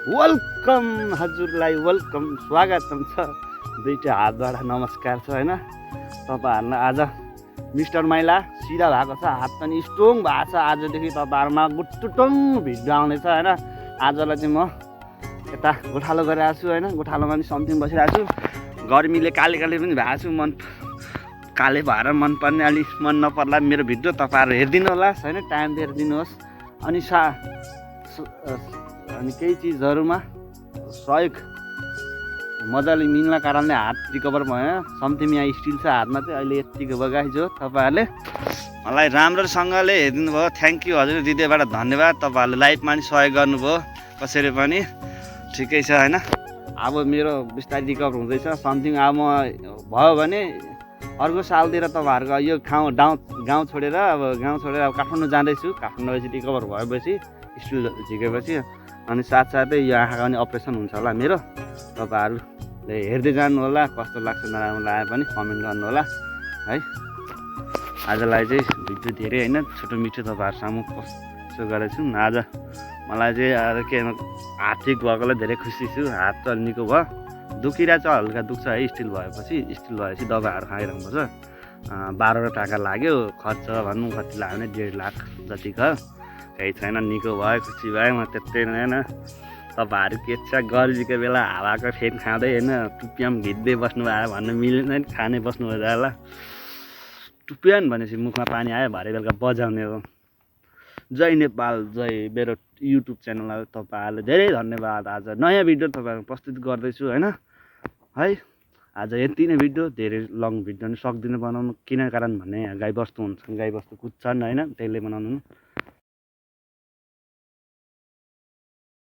Welcome हजुरलाई welcome स्वागतम छ। दुईटा हातबाट नमस्कार छ हैन। तपाईहरुलाई आज मिस्टर माइला सिधा भएको छ, हात पनि स्ट्रङ भएको छ। आजदेखि तपाईहरुमा गुटुटङ भिडियो आउनेछ हैन। आजलाई चाहिँ म यता गोठालो गरिरहेको छु हैन। गोठालोमा पनि समथिङ बसिरहेको छु। गर्मीले काले काले पनि भएको छु, मन काले भएर मन पर्ने अलि मन नपर्ला मेरो भिडियो तपाईहरु हेर्दिनु होला हैन। टाइम दिएर दिनुहोस्। अनि अनि केही चिजहरुमा सहयोग मजाले मिल्न कारणले हात रिकभर भयो। समथिङ यहाँ स्टिल छ हातमा चाहिँ अहिले यतिको बगाइज हो। तपाईहरुले मलाई राम्रोसँगले हेरिदिनु भयो, थ्यांक यू हजुर। हृदयबाट धन्यवाद। तपाईहरुले लाइभमा पनि सहयोग गर्नुभयो कसरी पनि, ठिकै छ हैन। अब मेरो बिस्तारै रिकभर हुँदैछ। समथिङ अब म भयो भने अर्को सालतिर तपाईहरुको यो गाउँ छोडेर अब काठमाडौँ जाँदैछु। काठमाडौँ रिकभर भएपछि स्टिल झिकेपछि अनि साथसाथै यो आँखाको पनि अपरेसन हुन्छ होला मेरो। तपाईहरुले हेर्दै जानु होला, कस्तो लाग्छ नराम्रो लागे पनि कमेन्ट गर्नु होला है। आजलाई चाहिँ भिडियो धेरै हैन, छोटो मिठो तपाईहरु सामु कस्तो गरेछु। आज मलाई चाहिँ आज के हात ठिक भएकोले धेरै खुसी छु। हात चाहिँ निको भयो, दुखिरहेछ, हल्का दुख्छ है। स्टिल भएपछि दबाईहरु खाइरहनुपर्छ। 12 टाका लाग्यो खर्च भन्नु, कति लाग्यो भने 1.5 लाख जतिको। केही छैन, निको भयो, खुसी भयो। म त्यतै हैन। तपाईहरु के छ गर्मीको बेला हावाको फेन खाँदै हैन टुप्याम घिच्दै बस्नु भयो भन्नु मिल्दैन, खाने बस्नु भयो होला। टुप्यान भनेपछि मुखमा पानी आयो, भरे बेलुका बजाउने हो। जय नेपाल, जय मेरो युट्युब च्यानललाई तपाईहरुले धेरै धन्यवाद। आज नयाँ भिडियो तपाईहरु प्रस्तुत गर्दैछु हैन है। आज यति नै भिडियो, धेरै लङ भिडियो पनि सक्दिनँ बनाउनु। किन कारण भने गाईबस्तु हुन्छ, गाईबस्तु कुद्छन् हैन, त्यसले बनाउनु